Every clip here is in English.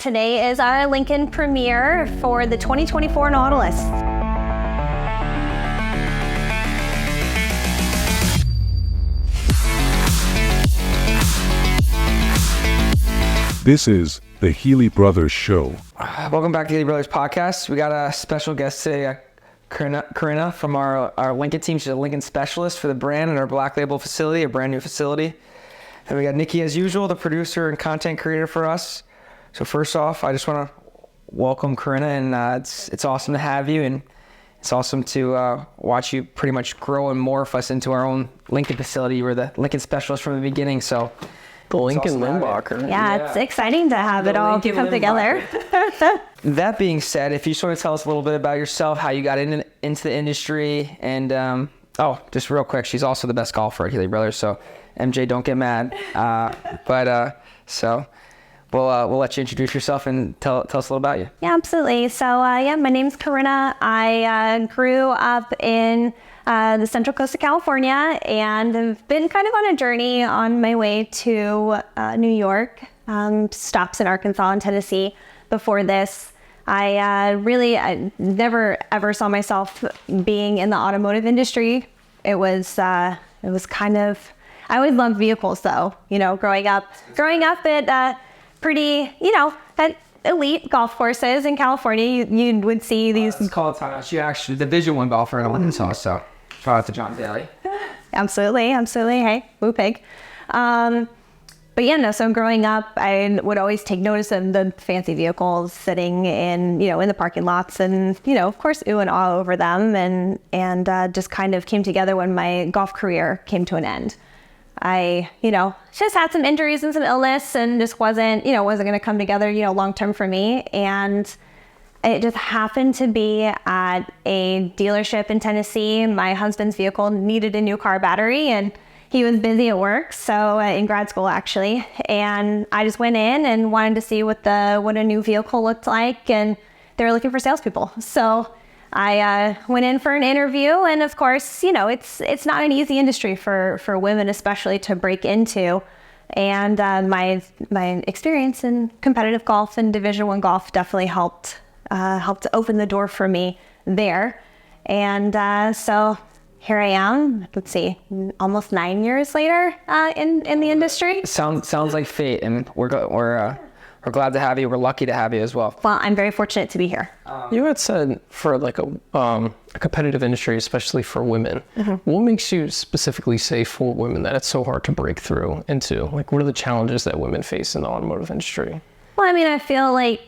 Today is our Lincoln Premere for the 2024 Nautilus. This is the Healey Brothers Show. Welcome back to the Healey Brothers podcast. We got a special guest today, Corinna from our Lincoln team. She's a Lincoln specialist for the brand in our Black Label facility, a brand new facility. And we got Nicky, as usual, the producer and content creator for us. So first off, I just want to welcome Corinna, and it's awesome to have you, and it's awesome to watch you pretty much grow and morph us into our own Lincoln facility. You were the Lincoln specialist from the beginning, so the Lincoln Limbocker. Yeah, it's exciting to have it all come together. That being said, if you sort of tell us a little bit about yourself, how you got into the industry, and just real quick, she's also the best golfer at Healey Brothers, so MJ, don't get mad. So we'll let you introduce yourself and tell us a little about you. Yeah, absolutely. So my name's Corinna. I grew up in the Central Coast of California, and have been kind of on a journey on my way to New York, stops in Arkansas and Tennessee. Before this, I never ever saw myself being in the automotive industry. It was kind of, I always loved vehicles though, growing up at pretty, at elite golf courses in California, you would see these. Let's call it time. She actually Division I golfer in Arkansas, so shout out to John Daly. Absolutely. Hey, woo pig. So growing up, I would always take notice of the fancy vehicles sitting in the parking lots, and, of course, ooh and ah over them, and just kind of came together when my golf career came to an end. I, just had some injuries and some illness, and just wasn't going to come together, long term for me. And it just happened to be at a dealership in Tennessee. My husband's vehicle needed a new car battery, and he was busy at work, so in grad school actually. And I just went in and wanted to see what a new vehicle looked like, and they were looking for salespeople. So I went in for an interview, and of course, it's not an easy industry for women, especially to break into. And my experience in competitive golf and Division I golf definitely helped to open the door for me there. And so here I am. Let's see, almost 9 years later in the industry. Sounds like fate, and we're glad to have you. We're lucky to have you as well. Well, I'm very fortunate to be here. You had said for like a competitive industry, especially for women, what makes you specifically say for women that it's so hard to break through into? Like, what are the challenges that women face in the automotive industry? Well, I mean, I feel like,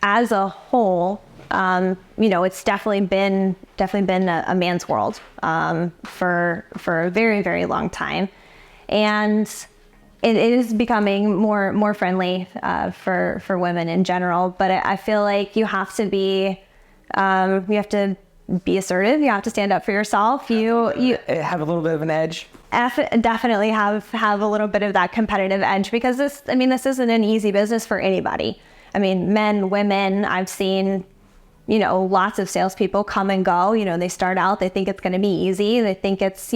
as a whole, it's definitely been a man's world for a very, very long time. And it is becoming more friendly for women in general, but I feel like you have to be assertive. You have to stand up for yourself. You have a little bit of an edge. Definitely have a little bit of that competitive edge, because this isn't an easy business for anybody. I mean, men, women. I've seen lots of salespeople come and go. They start out, they think it's going to be easy. They think it's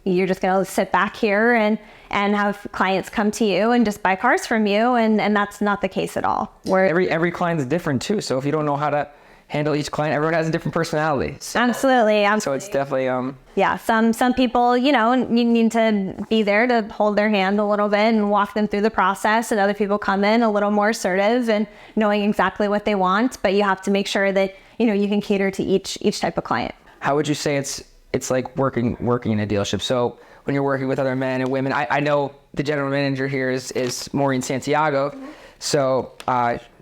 you're just going to sit back here and have clients come to you and just buy cars from you. And that's not the case at all. Where every client is different too. So if you don't know how to handle each client, everyone has a different personality. So, Absolutely. So it's definitely, yeah, some people, you need to be there to hold their hand a little bit and walk them through the process. And other people come in a little more assertive and knowing exactly what they want, but you have to make sure that, you can cater to each type of client. How would you say it's like working in a dealership? So when you're working with other men and women, I know the general manager here is Maureen Santiago. So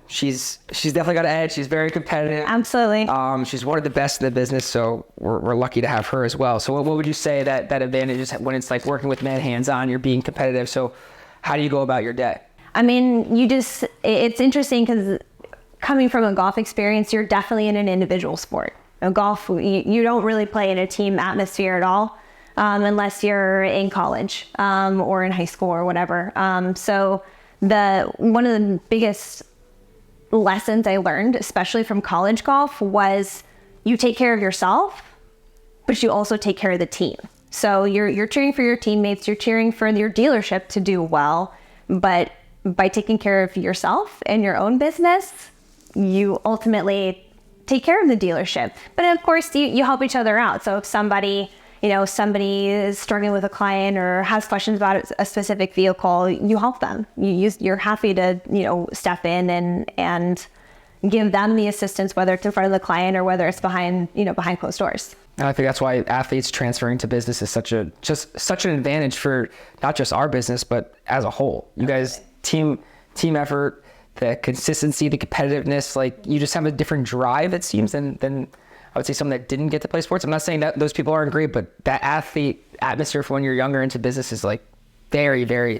she's definitely got an edge. She's very competitive. Absolutely. She's one of the best in the business, so we're lucky to have her as well. So what would you say that advantage is when it's like working with men hands-on, you're being competitive? So how do you go about your day? I mean, it's interesting because coming from a golf experience, you're definitely in an individual sport. Golf, you don't really play in a team atmosphere at all, unless you're in college or in high school or whatever. So one of the biggest lessons I learned, especially from college golf, was you take care of yourself, but you also take care of the team. So you're cheering for your teammates, you're cheering for your dealership to do well, but by taking care of yourself and your own business, you ultimately take care of the dealership. But of course, you help each other out. So if somebody is struggling with a client or has questions about a specific vehicle, you help them. You're happy to, step in and give them the assistance, whether it's in front of the client or whether it's behind closed doors. And I think that's why athletes transferring to business is such an advantage for not just our business, but as a whole. You guys, team effort, the consistency, the competitiveness, like you just have a different drive, it seems, than I would say someone that didn't get to play sports. I'm not saying that those people aren't great, but that athlete atmosphere for when you're younger into business is like very, very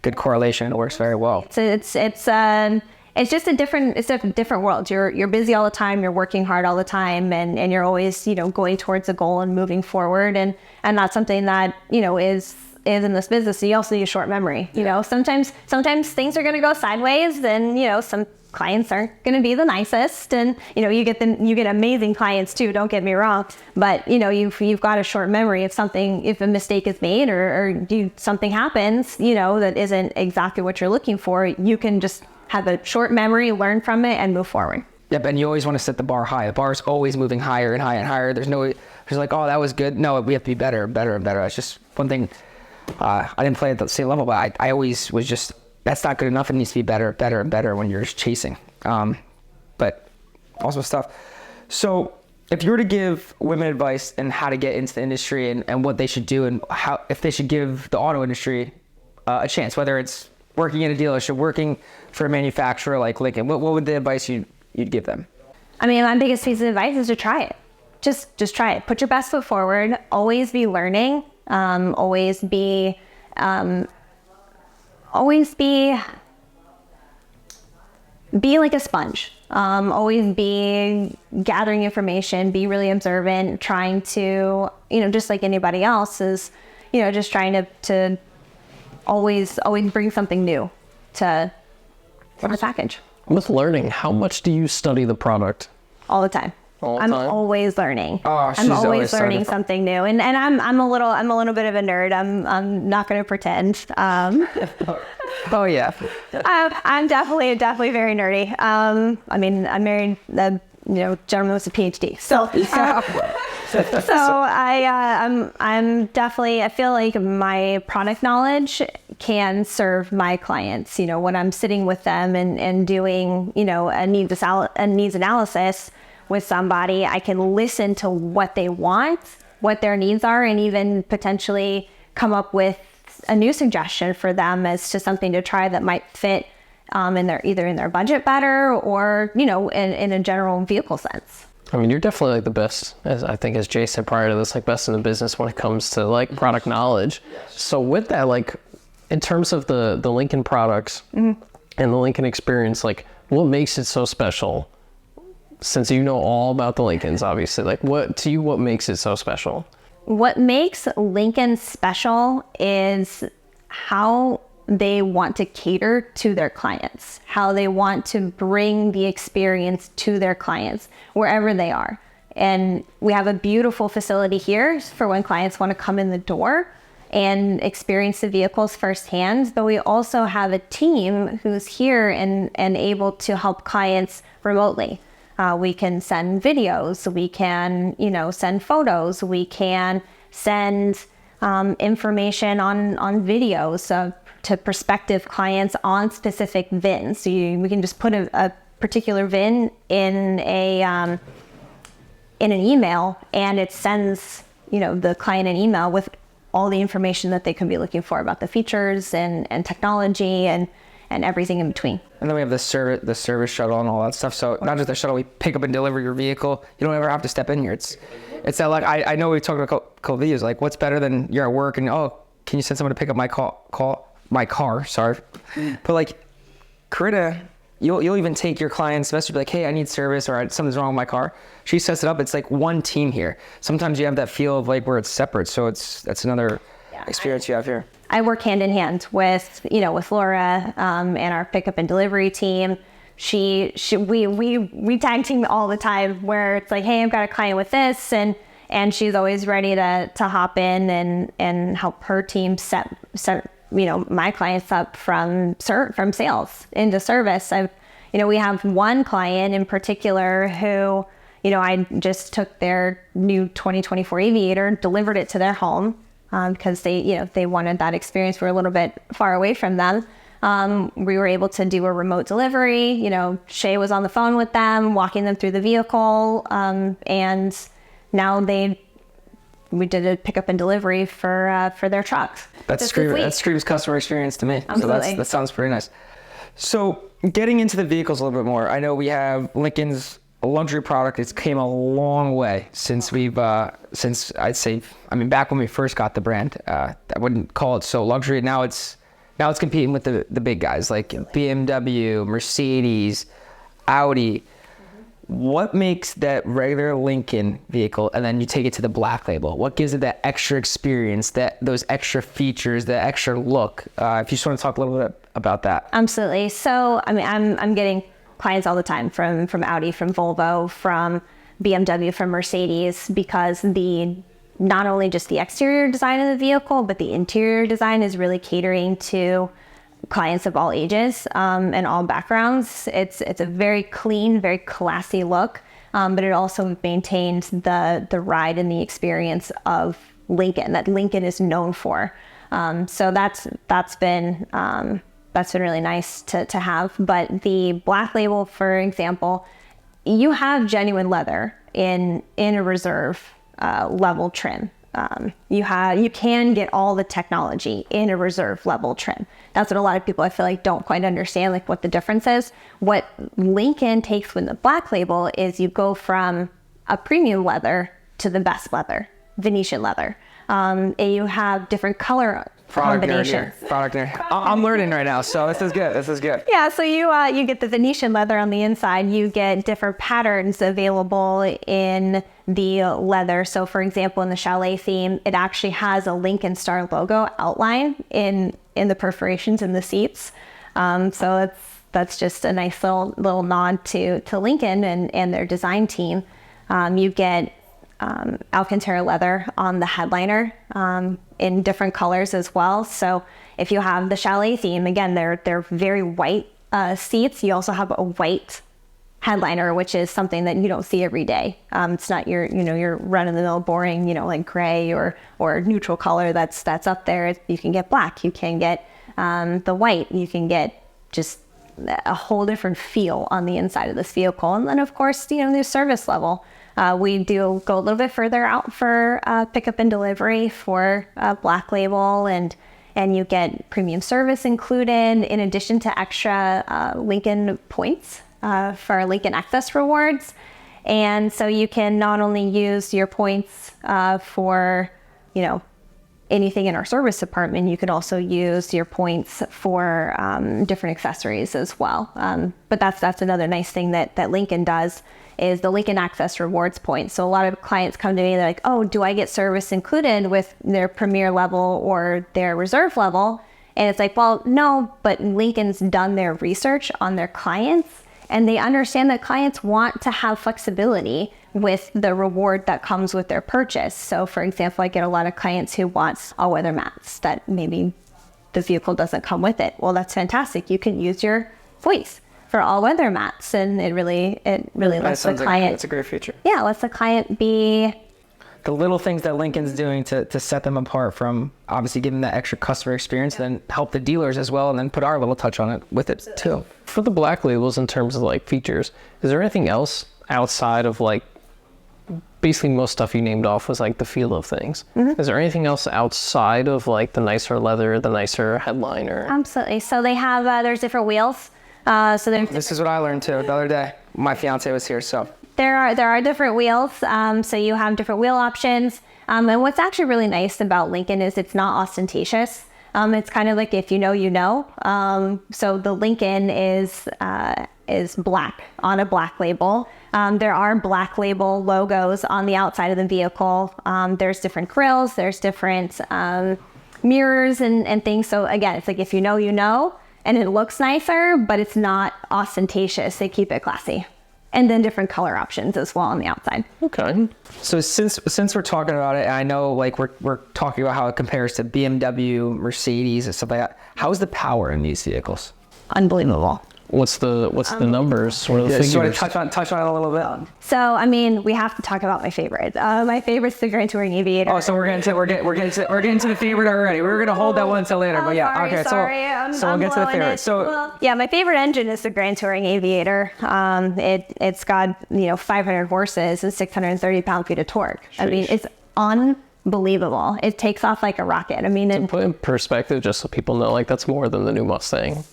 good correlation. It works very well. It's just a different world. You're busy all the time. You're working hard all the time, and you're always, going towards a goal and moving forward. And that's something that, is in this business. So you also need a short memory. Sometimes things are going to go sideways, and, some clients aren't going to be the nicest, and you get amazing clients too, don't get me wrong, but you've got a short memory. If a mistake is made or something happens that isn't exactly what you're looking for, you can just have a short memory, learn from it, and move forward. Yep, and you always want to set the bar high. The bar is always moving higher and higher and higher. There's like, oh, that was good. No, we have to be better and better and better. It's just one thing. I didn't play at the same level, but I always was just, that's not good enough. It needs to be better, better, and better when you're just chasing. But awesome stuff. So if you were to give women advice on how to get into the industry and what they should do and if they should give the auto industry a chance, whether it's working in a dealership, working for a manufacturer like Lincoln, what would the advice you'd give them? I mean, my biggest piece of advice is to try it. Just try it. Put your best foot forward. Always be learning. Always be like a sponge. Always be gathering information, be really observant, trying to, just like anybody else is, just trying to always bring something new to the package. With learning, how much do you study the product? All the time. I'm always learning. Oh, she's I'm always learning starting. something new, and I'm a little bit of a nerd. I'm not going to pretend. Oh yeah. I'm definitely very nerdy. I mean, I'm married a gentleman with a PhD. So I'm definitely, I feel like my product knowledge can serve my clients. When I'm sitting with them and doing a needs analysis with somebody, I can listen to what they want, what their needs are, and even potentially come up with a new suggestion for them as to something to try that might fit in their budget better or in a general vehicle sense. I mean, you're definitely like the best, as Jay said prior to this, like best in the business when it comes to like product knowledge. So with that, like in terms of the Lincoln products and the Lincoln experience, like what makes it so special? Since you know all about the Lincolns, obviously, like what makes it so special? What makes Lincoln special is how they want to cater to their clients, how they want to bring the experience to their clients wherever they are. And we have a beautiful facility here for when clients want to come in the door and experience the vehicles firsthand. But we also have a team who's here and able to help clients remotely. We can send videos, we can, send photos, we can send information on videos to prospective clients on specific VINs. So we can just put a particular VIN in an email, and it sends the client an email with all the information that they could be looking for about the features and technology and everything in between. And then we have the service shuttle and all that stuff. So not just the shuttle, we pick up and deliver your vehicle. You don't ever have to step in here. It's that, like, I know we talked about a couple videos, like what's better than you're at work and, oh, can you send someone to pick up my car, sorry. But like Corinna, you'll even take your client's message, be like, hey, I need service or something's wrong with my car. She sets it up. It's like one team here. Sometimes you have that feel of like where it's separate. So that's another experience you have here. I work hand in hand with Laura and our pickup and delivery team. We tag team all the time where it's like, hey, I've got a client with this, and she's always ready to hop in and help her team set my clients up from sales into service. We have one client in particular who, I just took their new 2024 Aviator, delivered it to their home because they wanted that experience. We're a little bit far away from them. We were able to do a remote delivery. Shay was on the phone with them, walking them through the vehicle. And now we did a pickup and delivery for their trucks. That screams customer experience to me. Absolutely. So that sounds pretty nice. So getting into the vehicles a little bit more, I know we have Lincoln's luxury product. It's came a long way since I'd say, back when we first got the brand, I wouldn't call it so luxury. Now it's competing with the big guys like BMW, Mercedes, Audi. What makes that regular Lincoln vehicle, and then you take it to the black label? What gives it that extra experience, those extra features, the extra look? If you just want to talk a little bit about that. Absolutely. So, I'm getting clients all the time from Audi, from Volvo, from BMW, from Mercedes, because not only just the exterior design of the vehicle, but the interior design is really catering to clients of all ages and all backgrounds. It's a very clean, very classy look, but it also maintains the ride and the experience of Lincoln that Lincoln is known for. So that's been really nice to have. But the black label, for example, you have genuine leather in a reserve level trim. You can get all the technology in a reserve level trim. That's what a lot of people, I feel like, don't quite understand, like what the difference is. What Lincoln takes with the black label is you go from a premium leather to the best leather, Venetian leather. And you have different color combinations. Product nerd. I'm learning right now, so this is good. Yeah, so you get the Venetian leather on the inside. You get different patterns available in the leather. So, for example, in the Chalet theme, it actually has a Lincoln Star logo outline in the perforations in the seats. So that's just a nice little nod to Lincoln and their design team. You get Alcantara leather on the headliner in different colors as well. So if you have the Chalet theme, again, they're very white seats. You also have a white headliner, which is something that you don't see every day. It's not your run-of-the-mill boring, like gray or neutral color that's up there. You can get black, you can get the white, you can get just a whole different feel on the inside of this vehicle. And then, of course, the service level. We do go a little bit further out for pickup and delivery for black label, and you get premium service included in addition to extra Lincoln points for Lincoln Access rewards. And so you can not only use your points for, anything in our service department, you could also use your points for different accessories as well. But that's another nice thing that Lincoln does, is the Lincoln Access Rewards points. So a lot of clients come to me, they're like, oh, do I get service included with their Premere level or their reserve level? And it's like, well, no, but Lincoln's done their research on their clients, and they understand that clients want to have flexibility with the reward that comes with their purchase. So for example, I get a lot of clients who want all-weather mats that maybe the vehicle doesn't come with it. Well, that's fantastic. You can use your points for all-weather mats, and it really lets the client. That's a great feature. Yeah, lets the client be. The little things that Lincoln's doing to set them apart from obviously giving that extra customer experience, then help the dealers as well, and then put our little touch on it with it too. For the black labels, in terms of features, is there anything else outside of basically most stuff you named off was the feel of things? Mm-hmm. Is there anything else outside of the nicer leather, the nicer headliner? Absolutely. So they have there's different wheels. This is what I learned too the other day. My fiance was here, so. There are different wheels. So you have different wheel options. And what's actually really nice about Lincoln is it's not ostentatious. It's kind of like if you know, you know. So the Lincoln is black on a black label. There are black label logos on the outside of the vehicle. There's different grills, there's different mirrors and things. So again, it's like if you know, you know, and it looks nicer, but it's not ostentatious. They keep it classy. and then different color options as well on the outside. Okay. So since we're talking about it, and I know like we're talking about how it compares to BMW, Mercedes, and stuff like that. How's the power in these vehicles? Unbelievable. What's the numbers? What are the Yeah, figures? so to touch on it a little bit. So, I mean, we have to talk about my favorite. My favorite's the Grand Touring Aviator. Oh, so we're getting to the favorite already. We're gonna hold that one until later, but yeah, sorry, okay. sorry. So we'll get to the blowing favorite. it. So Well, yeah, my favorite engine is the Grand Touring Aviator. It's got 500 horses and 630 pound-feet of torque. I mean, it's unbelievable. It takes off like a rocket. I mean, To put in perspective, just so people know, like that's more than the new Mustang.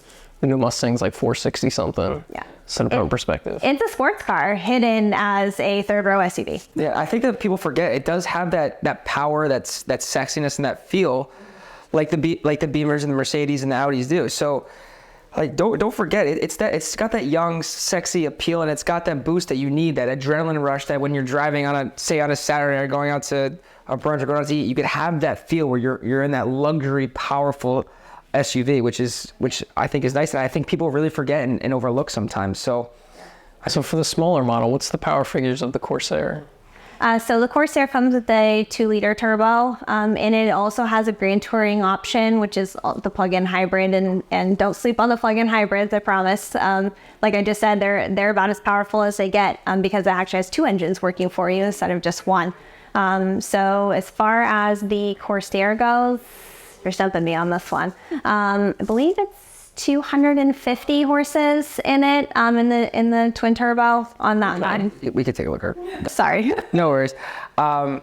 The new Mustang's like 460 something. Yeah. Set it in perspective. it's a sports car hidden as a third row SUV. yeah, I think that people forget it does have that power, that sexiness and that feel, like the Beamers and the Mercedes and the Audis do. So, like don't forget it. It's got that young, sexy appeal, and it's got that boost that you need, that adrenaline rush that when you're driving on a Saturday or going out to a brunch or going out to eat, you could have that feel where you're in that luxury, powerful SUV, which I think is nice, and I think people really forget and overlook sometimes. So For the smaller model, what's the power figures of the Corsair? So the Corsair comes with a 2-liter turbo, and it also has a Grand Touring option, which is the plug-in hybrid. And don't sleep on the plug-in hybrids, I promise. Like I just said, they're about as powerful as they get, because it actually has 2 engines working for you instead of just one. So as far as the Corsair goes, you're stumping me on this one. I believe it's 250 horses in it, in the twin turbo on that one. we could take a look at it. Sorry. No worries. And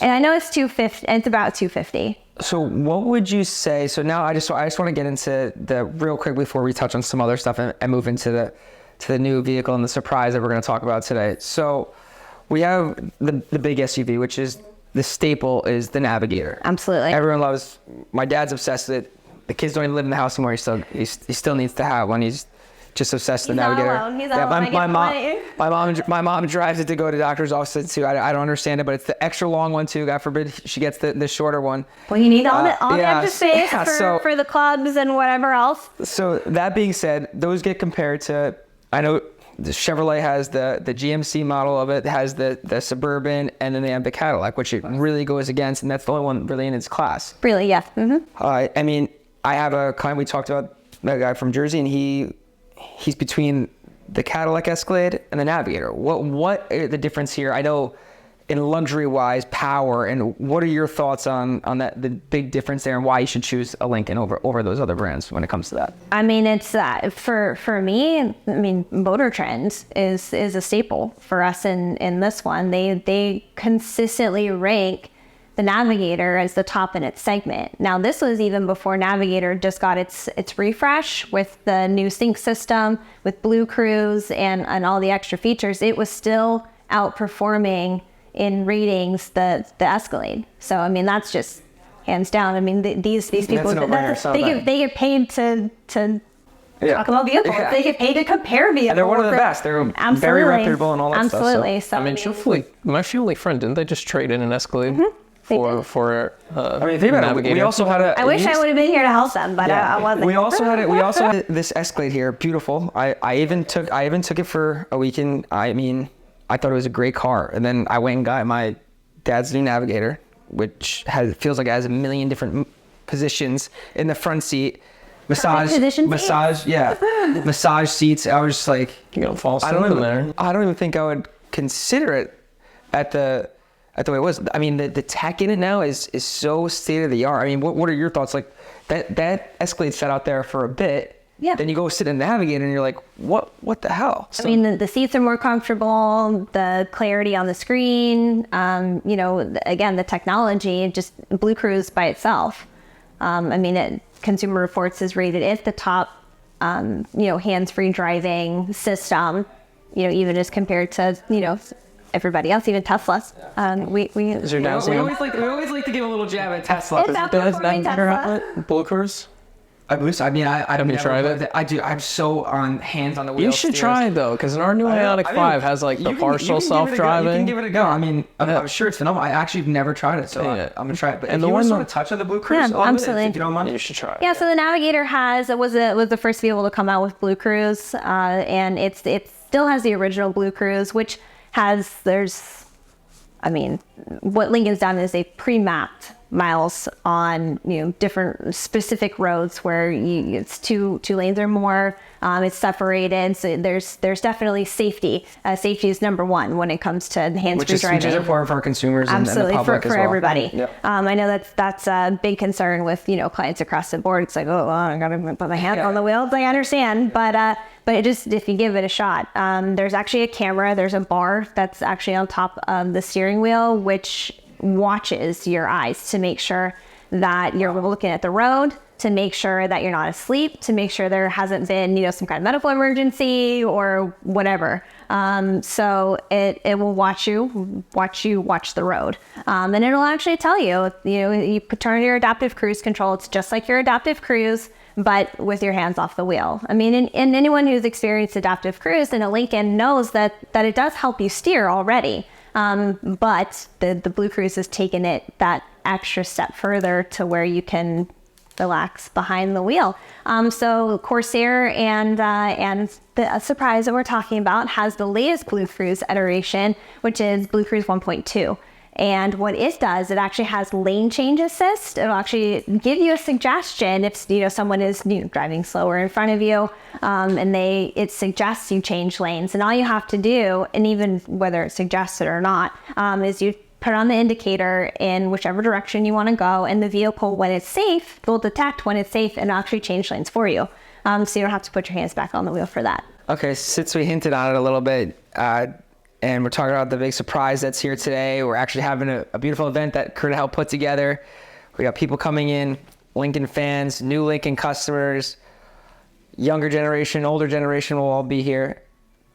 I know it's 250. It's about 250. So what would you say? So now I just want to get into the real quick before we touch on some other stuff and move into the new vehicle and the surprise that we're going to talk about today. So we have the big SUV, which is the staple, is the Navigator. Absolutely. Everyone loves. My dad's obsessed with it. The kids don't even live in the house anymore. He still needs to have one. He's just obsessed with the He's not Navigator. alone. He's not alone. My mom drives it to go to doctor's offices too. I don't understand it, but it's the extra long one too. God forbid she gets the shorter one. Well, you need all the extra space yeah, for the clubs and whatever else. So that being said, those get compared to, I know the Chevrolet has the GMC model of it, has the Suburban, and then they have the Cadillac, which it really goes against, and that's the only one really in its class. Really, yes. Mm-hmm. I mean, I have a client, we talked about, a guy from Jersey, and he's between the Cadillac Escalade and the Navigator. What are the difference here? I know in luxury-wise, power, and what are your thoughts on that, the big difference there, and why you should choose a Lincoln over those other brands when it comes to that? I mean, it's for me. I mean, Motor Trend is a staple for us in this one. They consistently rank the Navigator as the top in its segment. Now, this was even before Navigator just got its refresh with the new sync system, with Blue Cruise and all the extra features. It was still outperforming in ratings the Escalade. So I mean, that's just hands down. I mean, these people, they get paid to talk about vehicles. Yeah. They get paid to compare vehicles. And they're one of the best. They're very reputable and all that stuff. Absolutely. So. So, I mean, truthfully, my family friend, didn't they just trade in an Escalade for I mean, think about Navigator? it. We also had a. I wish I would have been here to help them, but I wasn't. We also had this Escalade here, beautiful. I even took it for a weekend. I mean, I thought it was a great car, and then I went and got my dad's new Navigator, which feels like it has a million different positions in the front seat. Massage seats. I was just like, You gotta fall asleep in there. I don't even think I would consider it at the way it was. I mean, the tech in it now is so state of the art. I mean, what are your thoughts? Like that Escalade sat out there for a bit. Yeah. Then you go sit in the Navigator and you're like, what the hell? I mean, the seats are more comfortable, the clarity on the screen, again, the technology, just Blue Cruise by itself. I mean, Consumer Reports has rated it the top, hands-free driving system, even as compared to, everybody else, even Tesla. We always like to give a little jab at Tesla. It's outperforming Tesla. Blue Cruise? I believe so. I mean, I Have you tried it? I do. I'm so on hands on the wheel. You should try it though, because our new Ioniq 5 has like the partial self-driving. You can give it a go. I mean, I'm sure it's phenomenal. I actually have never tried it, so I'm gonna try it. But and if the you one want to touch on the Blue Cruise, Yeah, absolutely. if you don't mind, You should try it. Yeah, so the Navigator was the first vehicle to come out with Blue Cruise, and it still has the original Blue Cruise, which what Lincoln's done is they pre-mapped miles on different specific roads where it's two lanes or more. It's separated, so there's definitely safety. Safety is number one when it comes to hands-free driving. Which is important for our consumers and the public for as well. everybody. Yep. I know that's a big concern with clients across the board. It's like, oh, well, I gotta put my hand on the wheel. It's like, I understand, but it just, if you give it a shot, there's actually a camera. There's a bar that's actually on top of the steering wheel, which watches your eyes to make sure that you're looking at the road, to make sure that you're not asleep, to make sure there hasn't been some kind of medical emergency or whatever. So it will watch the road, and it'll actually tell you. You turn your adaptive cruise control. It's just like your adaptive cruise, but with your hands off the wheel. I mean, and anyone who's experienced adaptive cruise in a Lincoln knows that it does help you steer already. But the Blue Cruise has taken it that extra step further to where you can relax behind the wheel. So Corsair and the surprise that we're talking about has the latest Blue Cruise iteration, which is Blue Cruise 1.2. And what it does, it actually has lane change assist. It'll actually give you a suggestion if someone is driving slower in front of you, and it suggests you change lanes. And all you have to do, and even whether it's suggested or not, is you put on the indicator in whichever direction you want to go, and the vehicle, when it's safe, will detect when it's safe and actually change lanes for you. So you don't have to put your hands back on the wheel for that. Okay, since we hinted on it a little bit, and we're talking about the big surprise that's here today. We're actually having a beautiful event that Corinna helped put together. We got people coming in, Lincoln fans, new Lincoln customers, younger generation, older generation will all be here.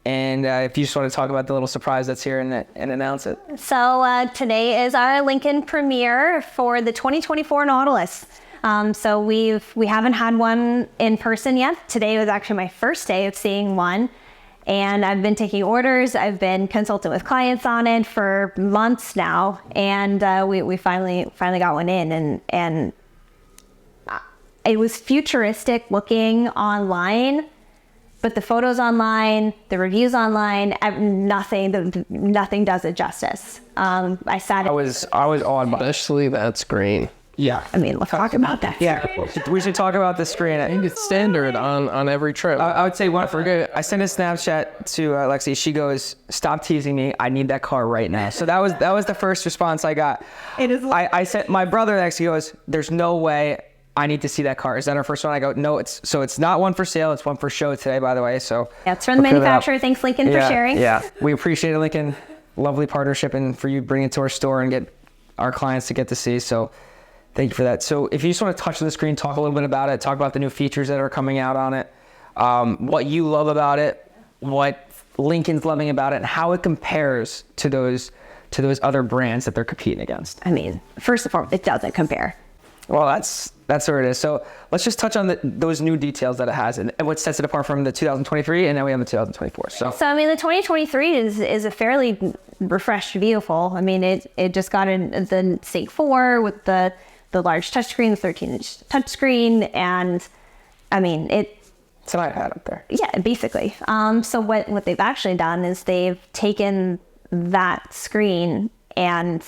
And if you just want to talk about the little surprise that's here and announce it. So today is our Lincoln premiere for the 2024 Nautilus. So we haven't had one in person yet. Today was actually my first day of seeing one. And I've been taking orders. I've been consulting with clients on it for months now, and we finally got one in, and it was futuristic looking online, but the photos online, the reviews online, nothing does it justice. I was awed by, Especially that screen. yeah. I mean, let's talk about that. Yeah, we should talk about the screen. I think it's standard on every trip. I would say I sent a Snapchat to Lexi. She goes, "Stop teasing me. I need that car right now." So that was the first response I got. It is. I said, my brother actually goes, "There's no way. I need to see that car." Is that our first one? I go, "No, it's not one for sale. It's one for show today, by the way." So Yeah, it's from the manufacturer. Thanks, Lincoln, for sharing. Yeah, we appreciate it, Lincoln. Lovely partnership, and for you bringing it to our store and get our clients to get to see. So thank you for that. So if you just want to touch on the screen, talk a little bit about it, talk about the new features that are coming out on it, what you love about it, what Lincoln's loving about it, and how it compares to those other brands that they're competing against. I mean, first of all, it doesn't compare. Well, that's where it is. So let's just touch on those new details that it has and what sets it apart from the 2023, and now we have the 2024. So I mean, the 2023 is a fairly refreshed vehicle. I mean, it just got the Sync 4 with the large touchscreen, the 13-inch touchscreen, and I mean it's an iPad up there. Yeah, basically. So what they've actually done is they've taken that screen and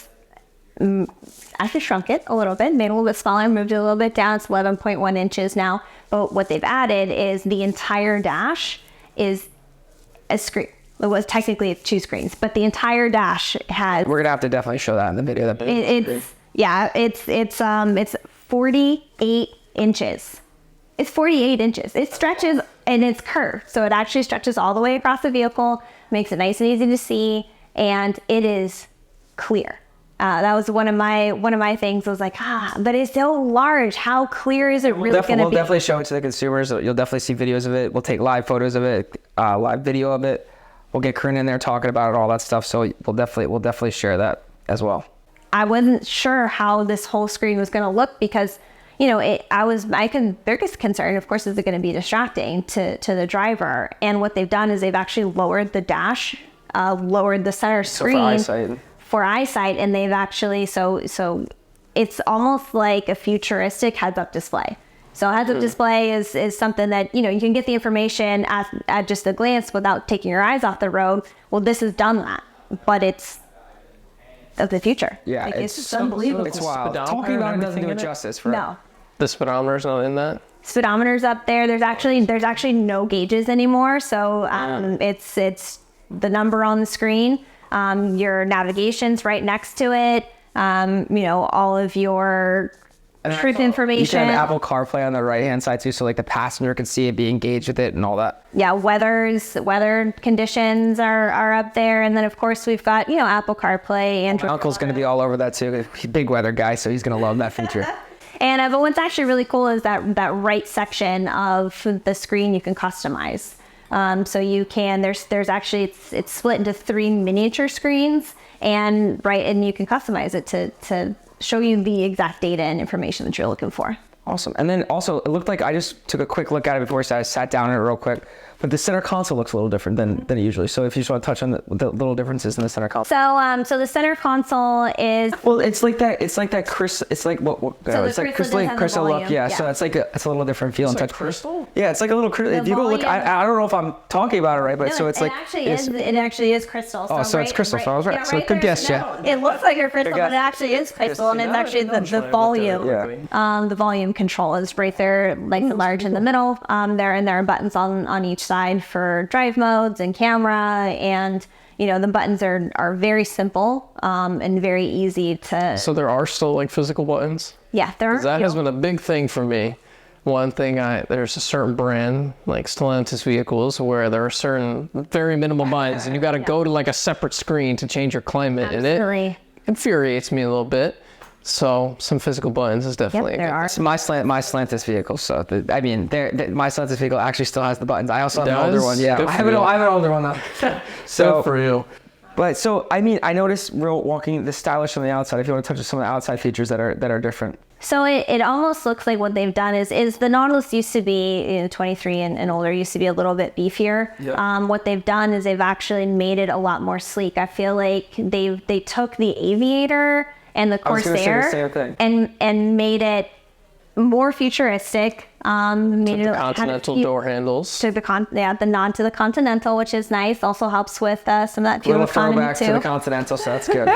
actually shrunk it a little bit, made it a little bit smaller, moved it a little bit down. It's 11.1 inches now. But what they've added is the entire dash is a screen. It was technically two screens, but the entire dash has. We're gonna have to definitely show that in the video. It's 48 inches. It's 48 inches. It stretches and it's curved, so it actually stretches all the way across the vehicle, makes it nice and easy to see, and it is clear. That was one of my things. I was like, but it's so large. How clear is it really going to be? We'll definitely show it to the consumers. You'll definitely see videos of it. We'll take live photos of it, live video of it. We'll get Corinna in there talking about it, all that stuff. So we'll definitely share that as well. I wasn't sure how this whole screen was going to look because, biggest concern, of course, is it going to be distracting to the driver. And what they've done is they've actually lowered the dash, lowered the center screen for eyesight, and they've actually, so it's almost like a futuristic heads-up display. So a heads-up display is something that, you can get the information at just a glance without taking your eyes off the road. Well, this has done that, but it's of the future. Yeah, it's just unbelievable. It's wild. Talking about it doesn't do it justice. No. The speedometer's not in that? Speedometer's up there. There's actually no gauges anymore. So it's the number on the screen. Your navigation's right next to it. All of your trip information. You can have Apple CarPlay on the right-hand side too, so like the passenger can see it, be engaged with it and all that. Yeah, weather conditions are up there. And then of course we've got, Apple CarPlay, Android. My uncle's going to be all over that too. He's a big weather guy, so he's going to love that feature. And but what's actually really cool is that right section of the screen you can customize. So you can, there's actually, it's split into 3 miniature screens, and you can customize it to show you the exact data and information that you're looking for. Awesome. And then also, it looked like I just took a quick look at it before I sat down on it real quick. But the center console looks a little different than it usually. So if you just want to touch on the little differences in the center console. So the center console is, well, it's like that crystal. It's like it's like crystal look. Yeah. So it's a little different feel and touch. Crystal? Yeah, it's like a little crystal. If you go look, I don't know if I'm talking about it right, but so it's like it actually is crystal. Oh, so it's crystal. So I was right. So good guess, yeah. It looks like a crystal, but it actually is crystal, and it's actually the volume. Yeah. The volume control is right there, like large in the middle. There are buttons on each side for drive modes and camera, and the buttons are very simple and very easy to. So there are still like physical buttons? Yeah, there are. That has been a big thing for me. One thing, there's a certain brand like Stellantis vehicles where there are certain very minimal buttons, and you got to go to like a separate screen to change your climate, and it infuriates me a little bit. So some physical buttons is definitely there are. It's my Stellantis vehicle. So my Stellantis vehicle actually still has the buttons. I also have an older one. Yeah, I have an older one now. So good for you. But so I noticed real walking the stylish on the outside. If you want to touch on some of the outside features that are different. So it almost looks like what they've done is the Nautilus used to be 23 and older, used to be a little bit beefier. Yep. What they've done is they've actually made it a lot more sleek. I feel like they took the Aviator and the Corsair and made it more futuristic. Made it Continental door handles. To the nod to the Continental, which is nice. Also helps with some of that fuel economy too. To the Continental, so that's good.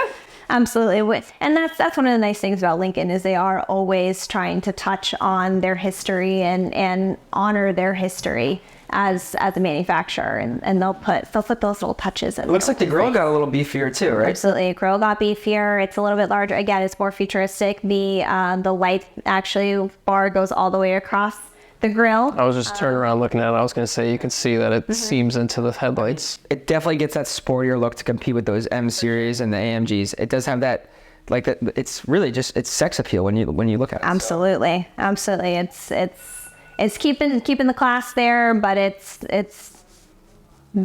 Absolutely. And that's one of the nice things about Lincoln is they are always trying to touch on their history and honor their history as a manufacturer, and they'll put those little touches in. It looks like the grill got a little beefier too, right? Absolutely. Grill got beefier. It's a little bit larger. Again, it's more futuristic. The light actually bar goes all the way across the grill. I was just turning around looking at it. I was going to say you can see that it seams into the headlights. It definitely gets that sportier look to compete with those M series and the AMGs. It does have that, like that. It's really just it's sex appeal when you look at it. Absolutely, so. Absolutely. It's keeping the class there, but it's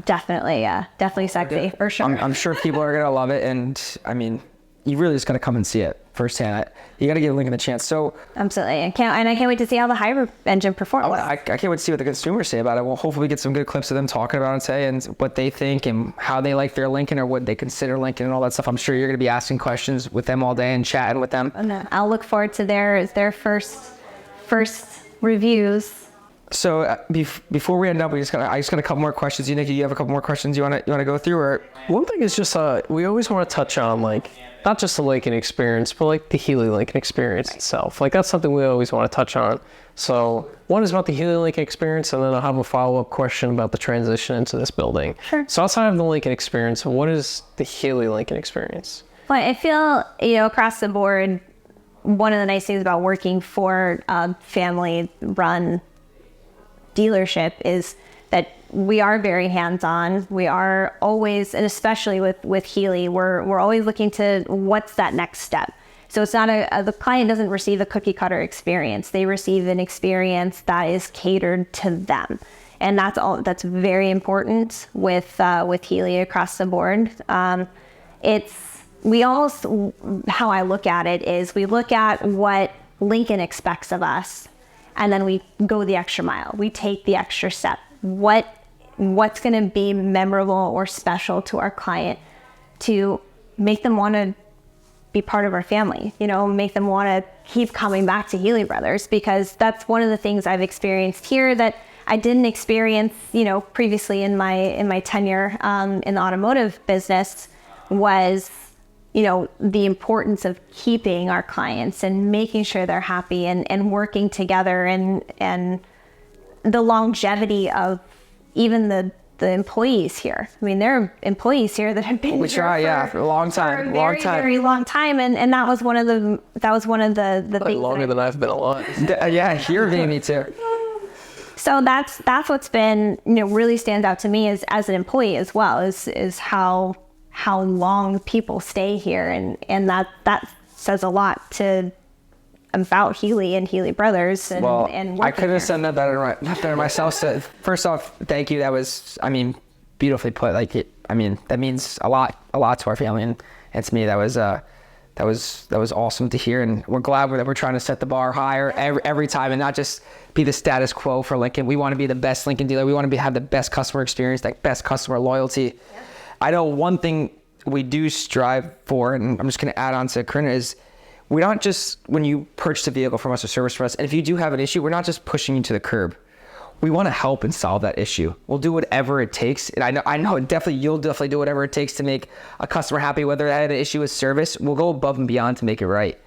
definitely sexy for sure. I'm sure people are gonna love it, and I mean, you really just gotta come and see it firsthand. You gotta give Lincoln a chance. So absolutely, I can't wait to see how the hybrid engine performs. I can't wait to see what the consumers say about it. We'll hopefully get some good clips of them talking about it today and what they think and how they like their Lincoln or what they consider Lincoln and all that stuff. I'm sure you're gonna be asking questions with them all day and chatting with them. I'll look forward to their first reviews. So before we end up, I just got a couple more questions. You, Nicky, you have a couple more questions you want to go through, or one thing is just we always want to touch on like not just the Lincoln experience, but like the Healey Lincoln experience itself. Like that's something we always want to touch on. So one is about the Healey Lincoln experience, and then I'll have a follow-up question about the transition into this building. Sure. So outside of the Lincoln experience, what is the Healey Lincoln experience? Well, I feel across the board, one of the nice things about working for a family-run dealership is that we are very hands-on. We are always, and especially with Healey, we're always looking to what's that next step. So it's not the client doesn't receive a cookie cutter experience. They receive an experience that is catered to them. And that's very important with Healey across the board. How I look at it is we look at what Lincoln expects of us, and then we go the extra mile. We take the extra step. What's going to be memorable or special to our client to make them want to be part of our family, make them want to keep coming back to Healey Brothers, because that's one of the things I've experienced here that I didn't experience, previously in my tenure in the automotive business, was, the importance of keeping our clients and making sure they're happy and working together, and the longevity of even the employees here. I mean, there are employees here that have been for a long time, for a very long time, and that was one of the things longer than I've been alive. Yeah, here me too. So that's what's been, really stands out to me as an employee as well, is how long people stay here, and that says a lot about Healey and Healey Brothers. And I could have said that better myself. So first off, thank you. That was, beautifully put. That means a lot to our family, and to me, that was awesome to hear. And we're glad that we're trying to set the bar higher every time, and not just be the status quo for Lincoln. We want to be the best Lincoln dealer. We want to have the best customer experience, that best customer loyalty. Yeah. I know one thing we do strive for, and I'm just going to add on to Corinna, is we're not just, when you purchase a vehicle from us or service from us, and if you do have an issue, we're not just pushing you to the curb. We want to help and solve that issue. We'll do whatever it takes. And I know you'll definitely do whatever it takes to make a customer happy, whether that had an issue with service. We'll go above and beyond to make it right.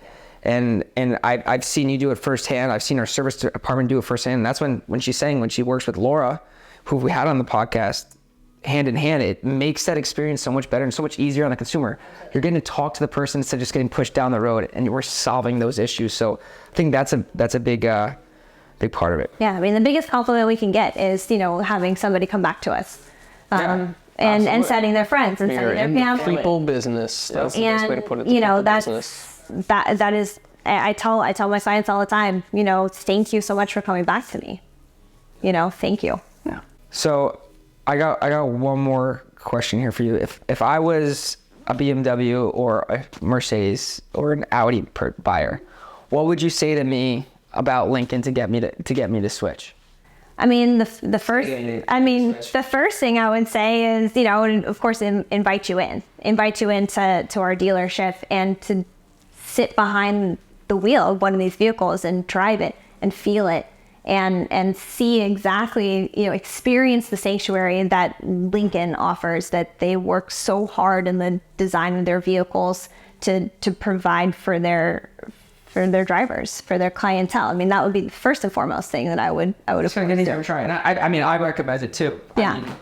And I've seen you do it firsthand. I've seen our service department do it firsthand. And that's when she's saying, when she works with Laura, who we had on the podcast, hand in hand, it makes that experience so much better and so much easier on the consumer. You're getting to talk to the person instead of just getting pushed down the road, and we're solving those issues. So I think that's a big part of it. Yeah, the biggest compliment we can get is, having somebody come back to us. And setting their friends and setting their family. People business. That's the best way to put it. That is, I tell my clients all the time, thank you so much for coming back to me. Thank you. Yeah. So I got one more question here for you. If I was a BMW or a Mercedes or an Audi buyer, what would you say to me about Lincoln to get me to switch? The first thing I would say is, of course, invite you into our dealership and to sit behind the wheel of one of these vehicles and drive it and feel it and see exactly, experience the sanctuary that Lincoln offers, that they work so hard in the design of their vehicles to provide for their drivers, for their clientele. That would be the first and foremost thing that I would try. And I recommend it too. Yeah.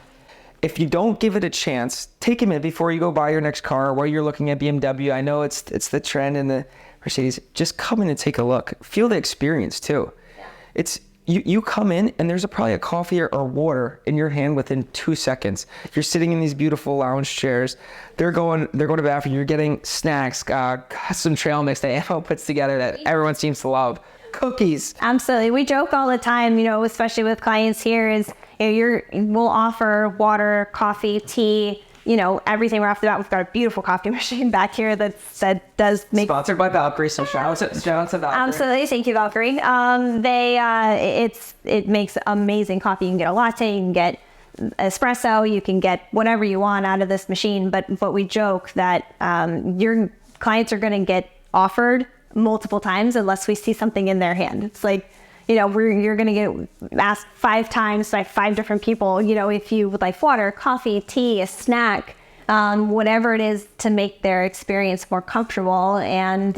If you don't give it a chance, take a minute before you go buy your next car, while you're looking at BMW. I know it's the trend in the Mercedes. Just come in and take a look. Feel the experience too. Yeah. It's you come in and there's probably a coffee or water in your hand within 2 seconds. You're sitting in these beautiful lounge chairs. They're going to the bathroom. You're getting snacks, custom trail mix that Ammo puts together that everyone seems to love. Cookies. Absolutely. We joke all the time, especially with clients here, is we'll offer water, coffee, tea, everything right off the bat. We've got a beautiful coffee machine back here that does make... Sponsored by Valkyrie, so shout out to Valkyrie. Absolutely. Thank you, Valkyrie. It makes amazing coffee. You can get a latte, you can get espresso, you can get whatever you want out of this machine. But we joke that your clients are going to get offered multiple times unless we see something in their hand. It's like, you're going to get asked 5 times by 5 different people, if you would like water, coffee, tea, a snack, whatever it is to make their experience more comfortable and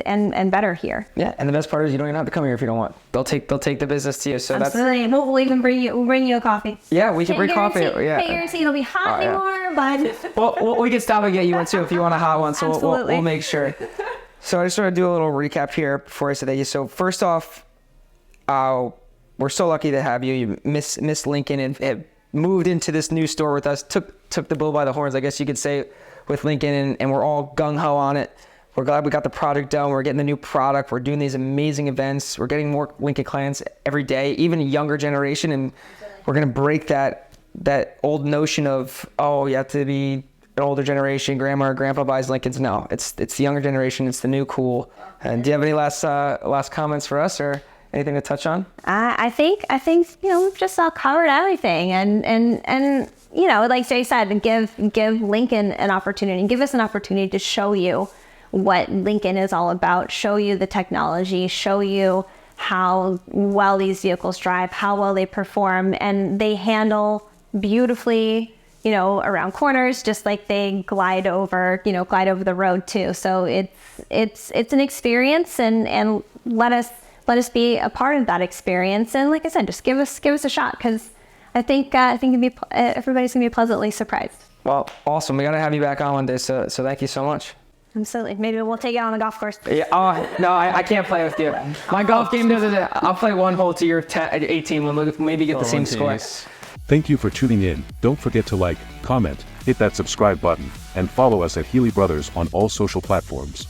better here. Yeah, and the best part is you don't even have to come here if you don't want. They'll take the business to you. So absolutely. We'll even bring you a coffee. Yeah, we can bring coffee. Yeah. Can't guarantee it'll be hot anymore, but well, we can stop and get you one too if you want a hot one. So absolutely. we'll make sure. So I just want to do a little recap here before I say that. So first off, we're so lucky to have you. You Miss Lincoln and moved into this new store with us. Took the bull by the horns, I guess you could say, with Lincoln, and we're all gung ho on it. We're glad we got the project done. We're getting the new product. We're doing these amazing events. We're getting more Lincoln clients every day, even a younger generation, and we're gonna break that old notion of, oh, you have to be an older generation, grandma or grandpa buys Lincolns. No, it's the younger generation. It's the new cool. And do you have any last comments for us or anything to touch on? I think we've just all covered everything, and like Jay said, give Lincoln an opportunity, give us an opportunity to show you what Lincoln is all about, show you the technology, show you how well these vehicles drive, how well they perform, and they handle beautifully, around corners, just like they glide over the road too. So it's an experience, and let us be a part of that experience. And like I said, just give us a shot, because I think everybody's gonna be pleasantly surprised. Well, awesome. We gotta have you back on one day. So thank you so much. Absolutely. Maybe we'll take it on the golf course. Yeah. Oh no, I can't play with you. My golf game the other day. I'll play one hole to your 18. We'll maybe get the same score. Thank you for tuning in. Don't forget to like, comment, hit that subscribe button, and follow us at Healey Brothers on all social platforms.